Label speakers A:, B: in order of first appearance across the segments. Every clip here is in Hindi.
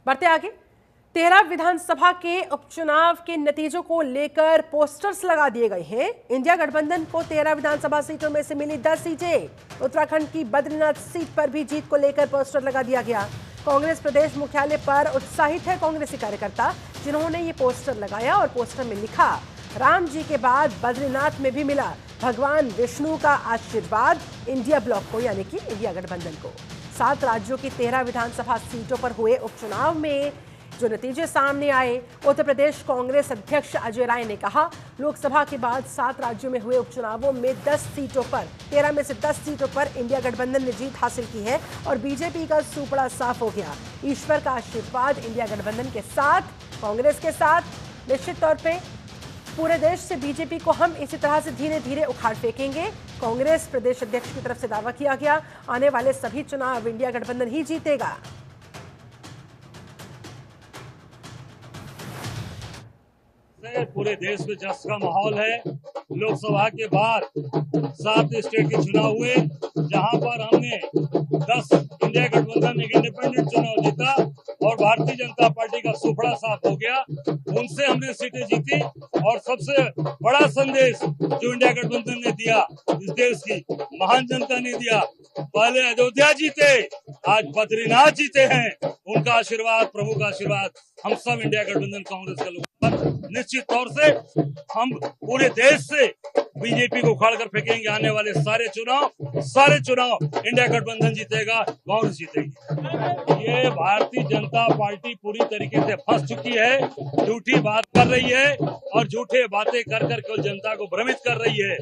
A: बढ़ते आगे। 13 विधानसभा के उपचुनाव के नतीजों को लेकर पोस्टर्स लगा दिए गए हैं। इंडिया गठबंधन को 13 विधानसभा सीटों में से मिली 10 सीटें। उत्तराखंड की बद्रीनाथ सीट पर भी जीत को लेकर पोस्टर लगा दिया गया। कांग्रेस प्रदेश मुख्यालय पर उत्साहित है कांग्रेसी कार्यकर्ता, जिन्होंने ये पोस्टर लगाया और पोस्टर में लिखा, राम जी के बाद बद्रीनाथ में भी मिला भगवान विष्णु का आशीर्वाद इंडिया ब्लॉक को, यानी कि इंडिया गठबंधन को। 7 राज्यों की 13 विधानसभा सीटों पर हुए उपचुनाव में जो नतीजे सामने आए, उत्तर प्रदेश कांग्रेस अध्यक्ष अजय राय ने कहा, लोकसभा के बाद 7 राज्यों में हुए उपचुनावों में 10 सीटों पर 13 में से 10 सीटों पर इंडिया गठबंधन ने जीत हासिल की है और बीजेपी का सुपड़ा साफ हो गया। ईश्वर का आशीर्वाद इंडिया गठबंधन के साथ, कांग्रेस के साथ। निश्चित तौर पर पूरे देश से बीजेपी को हम इसी तरह से धीरे धीरे उखाड़ फेंकेंगे। कांग्रेस प्रदेश अध्यक्ष की तरफ से दावा किया गया, आने वाले सभी चुनाव इंडिया गठबंधन ही जीतेगा।
B: पूरे देश में जश्न का माहौल है। लोकसभा के बाद 7 स्टेट के चुनाव हुए, जहां पर हमने 10 इंडिया गठबंधन एक इंडिपेंडेंट चुनाव जीता और भारतीय जनता पार्टी का सुपड़ा साफ हो गया। उनसे हमने सीटें जीती और सबसे बड़ा संदेश जो इंडिया गठबंधन ने दिया, इस देश की महान जनता ने दिया। पहले अयोध्या जीते, आज बद्रीनाथ जीते हैं। उनका आशीर्वाद, प्रभु का आशीर्वाद हम सब इंडिया गठबंधन कांग्रेस के लोग निश्चित तौर से हम पूरे देश से बीजेपी को उखाड़ कर फेंकेंगे। आने वाले सारे चुनाव इंडिया गठबंधन जीतेगा, कांग्रेस जीतेगी। ये भारतीय जनता पार्टी पूरी तरीके से फंस चुकी है, झूठी बात कर रही है और झूठे बातें कर कर केवल जनता को भ्रमित कर रही है।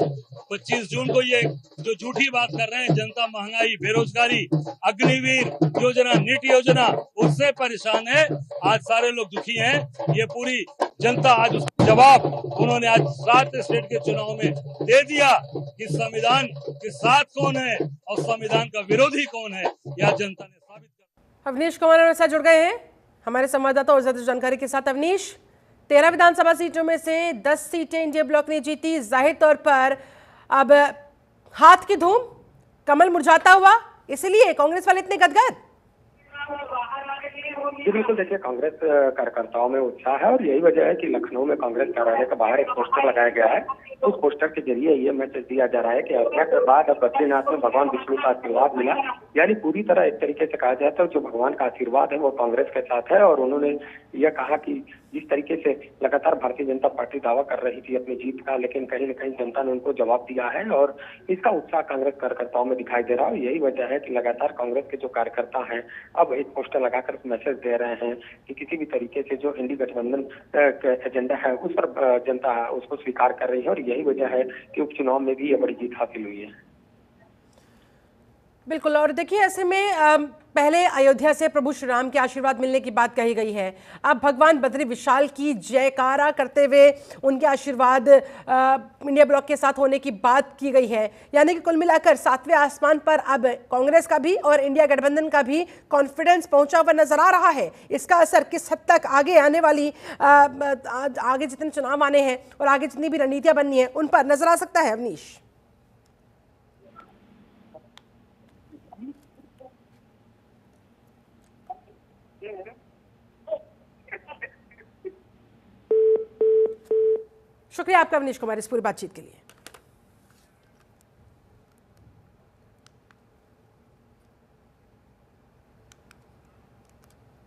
B: 25 जून को ये जो झूठी बात कर रहे हैं, जनता महंगाई, बेरोजगारी, अग्निवीर योजना, नीट योजना, उससे परेशान है। आज सारे लोग दुखी हैं। ये पूरी जनता आज उसका जवाब उन्होंने आज 7 स्टेट के चुनाव में दे दिया कि संविधान के साथ कौन है और संविधान का विरोधी कौन है, यह जनता ने साबित कर।
A: अवनीश कुमार हमारे साथ जुड़ गए हैं, हमारे संवाददाता और ज्यादा जानकारी के साथ। अवनीश, 13 विधानसभा सीटों में से 10 सीटें इंडिया ब्लॉक ने जीती। जाहिर तौर पर अब हाथ की धूम, कमल मुरझाता हुआ, इसलिए कांग्रेस वाले इतने गदगद।
C: जी बिल्कुल, देखिए कांग्रेस कार्यकर्ताओं में उत्साह है और यही वजह है कि लखनऊ में कांग्रेस कार्यालय के बाहर एक पोस्टर लगाया गया है। उस पोस्टर के जरिए ये मैसेज दिया जा रहा है कि अयोध्या के बाद अब बद्रीनाथ में भगवान विष्णु का आशीर्वाद मिला। यानी पूरी तरह एक तरीके से कहा जाए तो जो भगवान का आशीर्वाद है वो कांग्रेस के साथ है। और उन्होंने यह कहा कि जिस तरीके से लगातार भारतीय जनता पार्टी दावा कर रही थी अपनी जीत का, लेकिन कहीं न कहीं जनता ने उनको जवाब दिया है और इसका उत्साह कांग्रेस कार्यकर्ताओं में दिखाई दे रहा है। यही वजह है कि लगातार कांग्रेस के जो कार्यकर्ता हैं अब एक पोस्टर लगाकर मैसेज दे रहे हैं कि किसी भी तरीके से जो इंडी गठबंधन का एजेंडा है उस पर जनता उसको स्वीकार कर रही है और यही वजह है कि उपचुनाव में भी ये बड़ी जीत हासिल हुई है।
A: बिल्कुल, और देखिए ऐसे में पहले अयोध्या से प्रभु श्री राम के आशीर्वाद मिलने की बात कही गई है, अब भगवान बद्री विशाल की जयकारा करते हुए उनके आशीर्वाद इंडिया ब्लॉक के साथ होने की बात की गई है। यानी कि कुल मिलाकर 7वें आसमान पर अब कांग्रेस का भी और इंडिया गठबंधन का भी कॉन्फिडेंस पहुंचा हुआ नजर आ रहा है। इसका असर किस हद तक आगे आने वाली आगे जितने चुनाव आने हैं और आगे जितनी भी रणनीतियां बननी है उन पर नजर आ सकता है? अवनीश, शुक्रिया आपका अवनीश कुमार इस पूरी बातचीत के लिए।